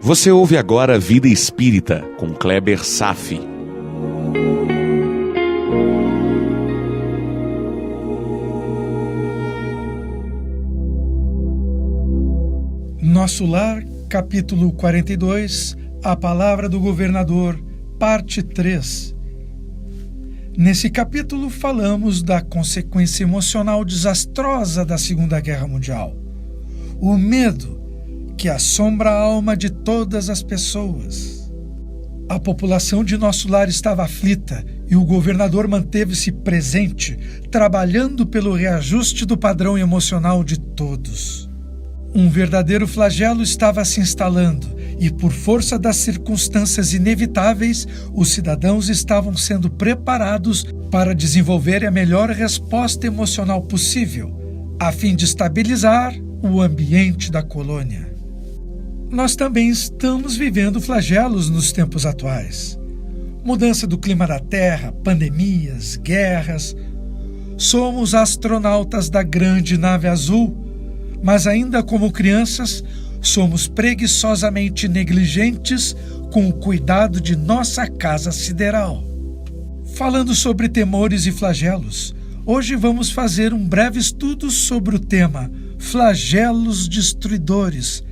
Você ouve agora Vida Espírita, com Kleber Safi. Nosso Lar, capítulo 42, A Palavra do Governador, parte 3. Nesse capítulo falamos da consequência emocional desastrosa da Segunda Guerra Mundial. O medo que assombra a alma de todas as pessoas. A população de Nosso Lar estava aflita e o governador manteve-se presente, trabalhando pelo reajuste do padrão emocional de todos. Um verdadeiro flagelo estava se instalando e, por força das circunstâncias inevitáveis, os cidadãos estavam sendo preparados para desenvolver a melhor resposta emocional possível, a fim de estabilizar o ambiente da colônia. Nós também estamos vivendo flagelos nos tempos atuais. Mudança do clima da Terra, pandemias, guerras. Somos astronautas da grande nave azul, mas ainda como crianças, somos preguiçosamente negligentes com o cuidado de nossa casa sideral. Falando sobre temores e flagelos, hoje vamos fazer um breve estudo sobre o tema Flagelos Destruidores,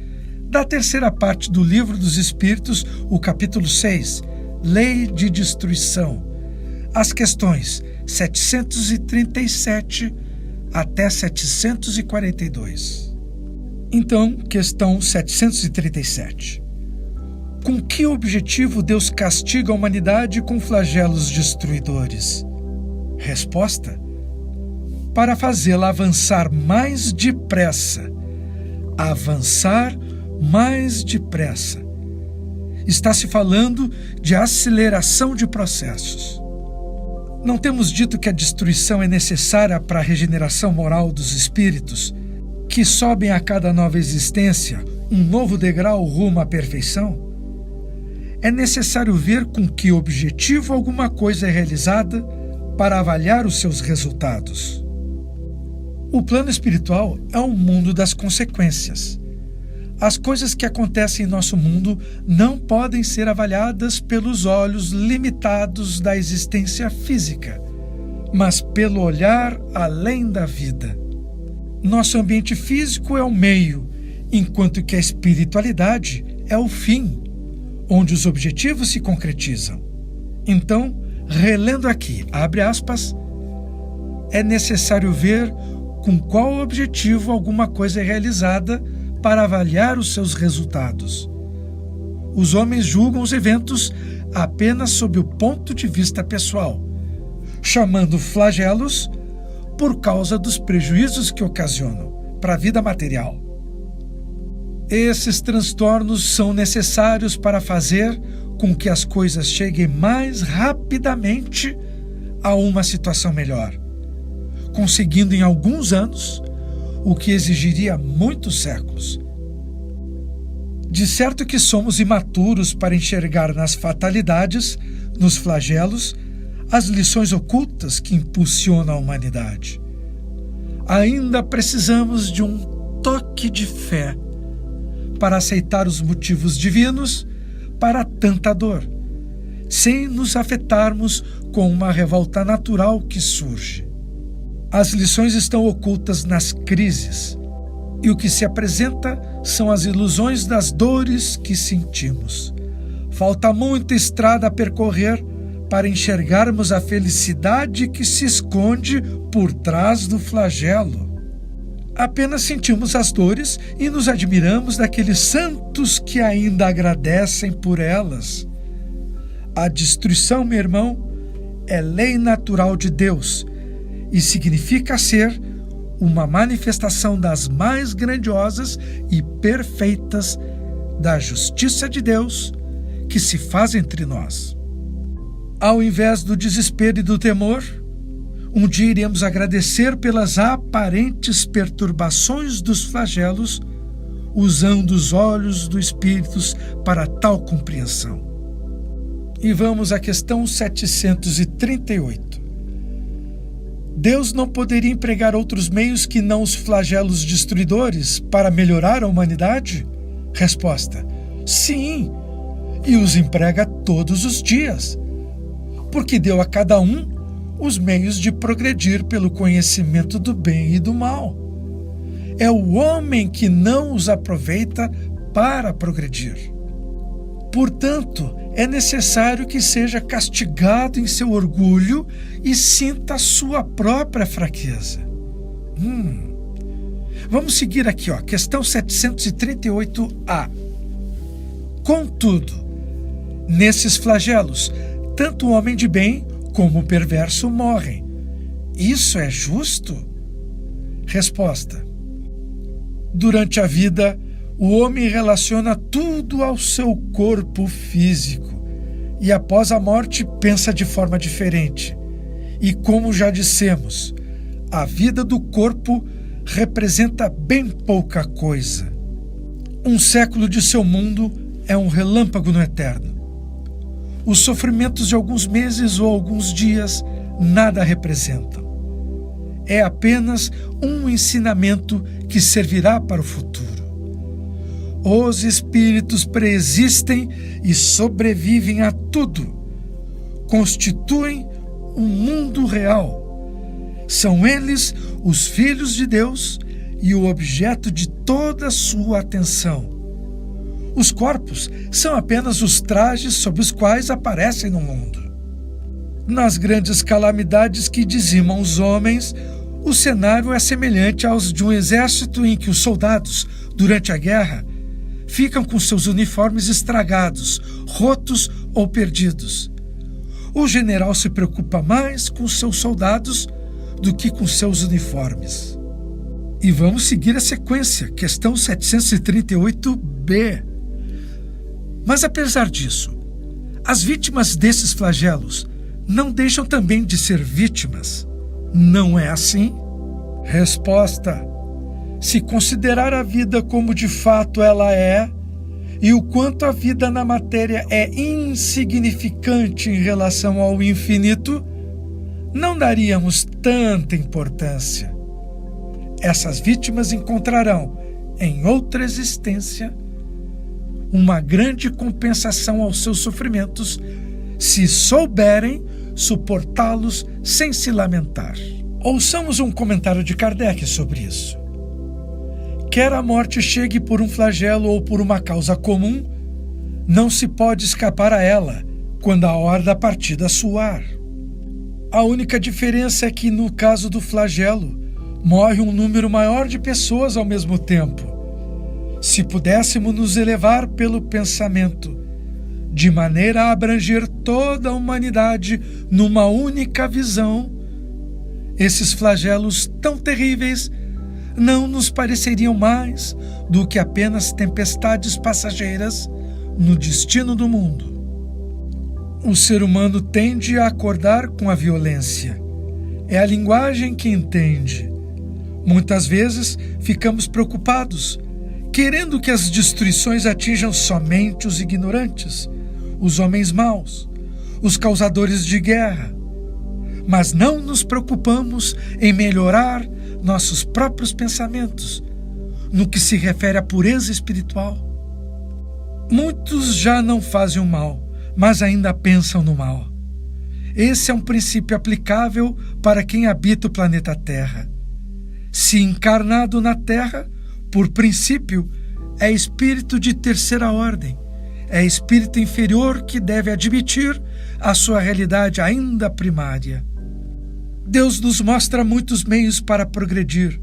da terceira parte do Livro dos Espíritos, o capítulo 6, Lei de Destruição, as questões 737 até 742. Então, questão 737. Com que objetivo Deus castiga a humanidade com flagelos destruidores? Resposta: para fazê-la avançar mais depressa. Avançar mais depressa. Está se falando de aceleração de processos. Não temos dito que a destruição é necessária para a regeneração moral dos espíritos, que sobem a cada nova existência um novo degrau rumo à perfeição? É necessário ver com que objetivo alguma coisa é realizada para avaliar os seus resultados. O plano espiritual é um mundo das consequências. As coisas que acontecem em nosso mundo não podem ser avaliadas pelos olhos limitados da existência física, mas pelo olhar além da vida. Nosso ambiente físico é o meio, enquanto que a espiritualidade é o fim, onde os objetivos se concretizam. Então, relendo aqui, abre aspas, é necessário ver com qual objetivo alguma coisa é realizada para avaliar os seus resultados. Os homens julgam os eventos apenas sob o ponto de vista pessoal, chamando flagelos por causa dos prejuízos que ocasionam para a vida material. Esses transtornos são necessários para fazer com que as coisas cheguem mais rapidamente a uma situação melhor, conseguindo em alguns anos o que exigiria muitos séculos. De certo que somos imaturos para enxergar nas fatalidades, nos flagelos, as lições ocultas que impulsionam a humanidade. Ainda precisamos de um toque de fé para aceitar os motivos divinos para tanta dor, sem nos afetarmos com uma revolta natural que surge. As lições estão ocultas nas crises, e o que se apresenta são as ilusões das dores que sentimos. Falta muita estrada a percorrer para enxergarmos a felicidade que se esconde por trás do flagelo. Apenas sentimos as dores e nos admiramos daqueles santos que ainda agradecem por elas. A destruição, meu irmão, é lei natural de Deus, e significa ser uma manifestação das mais grandiosas e perfeitas da justiça de Deus que se faz entre nós. Ao invés do desespero e do temor, um dia iremos agradecer pelas aparentes perturbações dos flagelos, usando os olhos do Espírito para tal compreensão. E vamos à questão 738. Deus não poderia empregar outros meios que não os flagelos destruidores para melhorar a humanidade? Resposta: Sim, e os emprega todos os dias, porque deu a cada um os meios de progredir pelo conhecimento do bem e do mal. É o homem que não os aproveita para progredir. Portanto, é necessário que seja castigado em seu orgulho e sinta a sua própria fraqueza. Vamos seguir aqui, questão 738A. Contudo, nesses flagelos, tanto o homem de bem como o perverso morrem. Isso é justo? Resposta: durante a vida, o homem relaciona tudo ao seu corpo físico e após a morte pensa de forma diferente. E como já dissemos, a vida do corpo representa bem pouca coisa. Um século de seu mundo é um relâmpago no eterno. Os sofrimentos de alguns meses ou alguns dias nada representam. É apenas um ensinamento que servirá para o futuro. Os espíritos preexistem e sobrevivem a tudo. Constituem um mundo real. São eles os filhos de Deus e o objeto de toda a sua atenção. Os corpos são apenas os trajes sob os quais aparecem no mundo. Nas grandes calamidades que dizimam os homens, o cenário é semelhante aos de um exército em que os soldados, durante a guerra, ficam com seus uniformes estragados, rotos ou perdidos. O general se preocupa mais com seus soldados do que com seus uniformes. E vamos seguir a sequência, questão 738B. Mas apesar disso, as vítimas desses flagelos não deixam também de ser vítimas. Não é assim? Resposta: se considerar a vida como de fato ela é, e o quanto a vida na matéria é insignificante em relação ao infinito, não daríamos tanta importância. Essas vítimas encontrarão, em outra existência, uma grande compensação aos seus sofrimentos, se souberem suportá-los sem se lamentar. Ouçamos um comentário de Kardec sobre isso. Quer a morte chegue por um flagelo ou por uma causa comum, não se pode escapar a ela quando a hora da partida soar. A única diferença é que, no caso do flagelo, morre um número maior de pessoas ao mesmo tempo. Se pudéssemos nos elevar pelo pensamento, de maneira a abranger toda a humanidade numa única visão, esses flagelos tão terríveis não nos pareceriam mais do que apenas tempestades passageiras no destino do mundo. O ser humano tende a acordar com a violência. É a linguagem que entende. Muitas vezes ficamos preocupados, querendo que as destruições atinjam somente os ignorantes, os homens maus, os causadores de guerra. Mas não nos preocupamos em melhorar nossos próprios pensamentos, no que se refere à pureza espiritual. Muitos já não fazem o mal, mas ainda pensam no mal. Esse é um princípio aplicável para quem habita o planeta Terra. Se encarnado na Terra, por princípio, é espírito de terceira ordem, é espírito inferior que deve admitir a sua realidade ainda primária. Deus nos mostra muitos meios para progredir,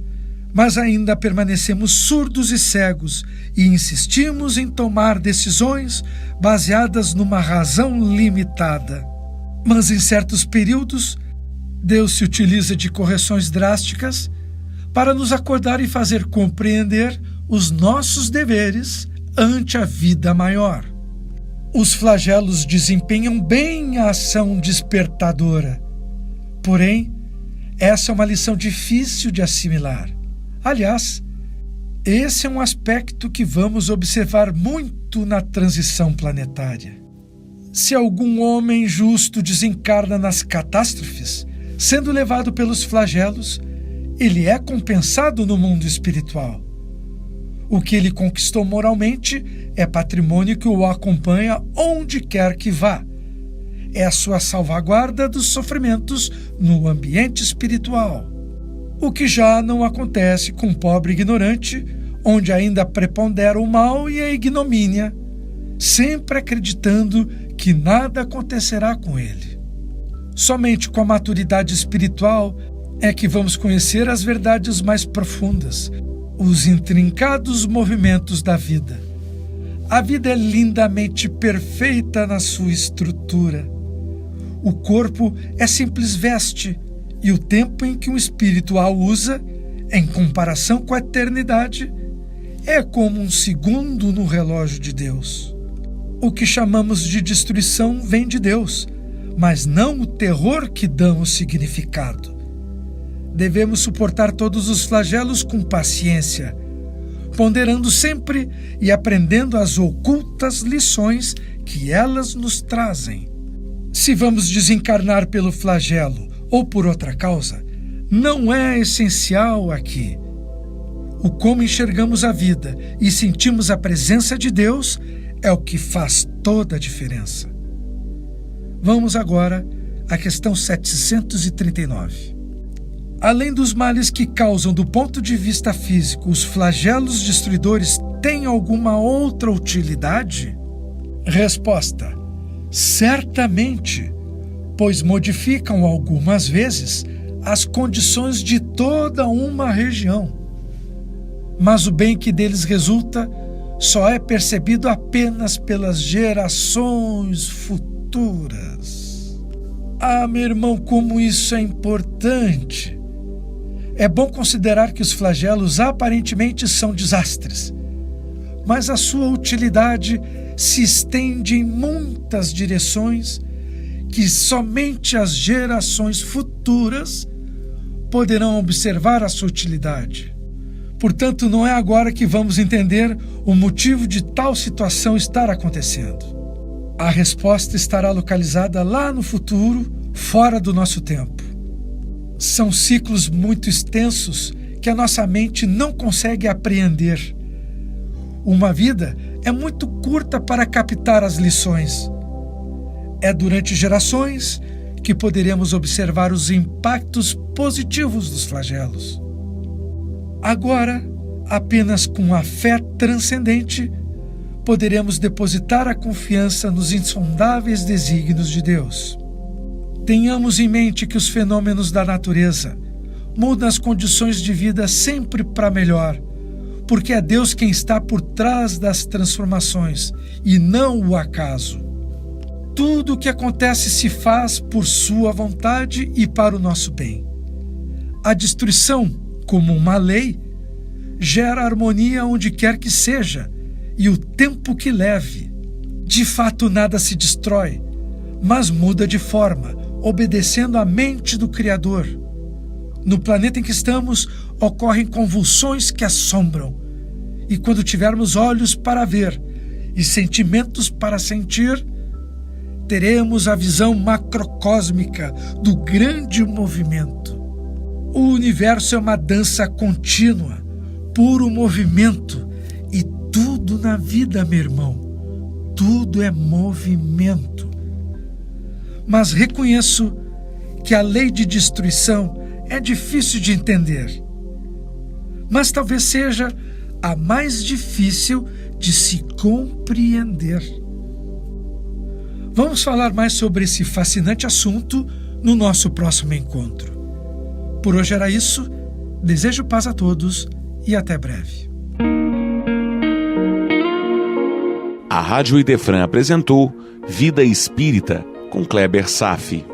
mas ainda permanecemos surdos e cegos e insistimos em tomar decisões baseadas numa razão limitada. Mas em certos períodos, Deus se utiliza de correções drásticas para nos acordar e fazer compreender os nossos deveres ante a vida maior. Os flagelos desempenham bem a ação despertadora. Porém, essa é uma lição difícil de assimilar. Aliás, esse é um aspecto que vamos observar muito na transição planetária. Se algum homem justo desencarna nas catástrofes, sendo levado pelos flagelos, ele é compensado no mundo espiritual. O que ele conquistou moralmente é patrimônio que o acompanha onde quer que vá. É a sua salvaguarda dos sofrimentos no ambiente espiritual. O que já não acontece com o pobre ignorante, onde ainda prepondera o mal e a ignomínia, sempre acreditando que nada acontecerá com ele. Somente com a maturidade espiritual é que vamos conhecer as verdades mais profundas, os intrincados movimentos da vida. A vida é lindamente perfeita na sua estrutura. O corpo é simples veste, e o tempo em que um espírito a usa, em comparação com a eternidade, é como um segundo no relógio de Deus. O que chamamos de destruição vem de Deus, mas não o terror que damos significado. Devemos suportar todos os flagelos com paciência, ponderando sempre e aprendendo as ocultas lições que elas nos trazem. Se vamos desencarnar pelo flagelo ou por outra causa, não é essencial aqui. O como enxergamos a vida e sentimos a presença de Deus é o que faz toda a diferença. Vamos agora à questão 739. Além dos males que causam do ponto de vista físico, os flagelos destruidores têm alguma outra utilidade? Resposta: certamente, pois modificam algumas vezes as condições de toda uma região. Mas o bem que deles resulta só é percebido apenas pelas gerações futuras. Ah, meu irmão, como isso é importante! É bom considerar que os flagelos aparentemente são desastres, mas a sua utilidade se estende em muitas direções que somente as gerações futuras poderão observar a sua utilidade. Portanto, não é agora que vamos entender o motivo de tal situação estar acontecendo. A resposta estará localizada lá no futuro, fora do nosso tempo. São ciclos muito extensos que a nossa mente não consegue apreender. Uma vida é muito curta para captar as lições. É durante gerações que poderemos observar os impactos positivos dos flagelos. Agora, apenas com a fé transcendente, poderemos depositar a confiança nos insondáveis desígnios de Deus. Tenhamos em mente que os fenômenos da natureza mudam as condições de vida sempre para melhor, porque é Deus quem está por trás das transformações e não o acaso. Tudo o que acontece se faz por sua vontade e para o nosso bem. A destruição, como uma lei, gera harmonia onde quer que seja e o tempo que leve. De fato, nada se destrói, mas muda de forma, obedecendo à mente do Criador. No planeta em que estamos, ocorrem convulsões que assombram, e quando tivermos olhos para ver e sentimentos para sentir, teremos a visão macrocósmica do grande movimento. O universo é uma dança contínua, puro movimento, e tudo na vida, meu irmão, tudo é movimento. Mas reconheço que a lei de destruição é difícil de entender, mas talvez seja a mais difícil de se compreender. Vamos falar mais sobre esse fascinante assunto no nosso próximo encontro. Por hoje era isso. Desejo paz a todos e até breve. A Rádio Idefran apresentou Vida Espírita, com Kleber Safi.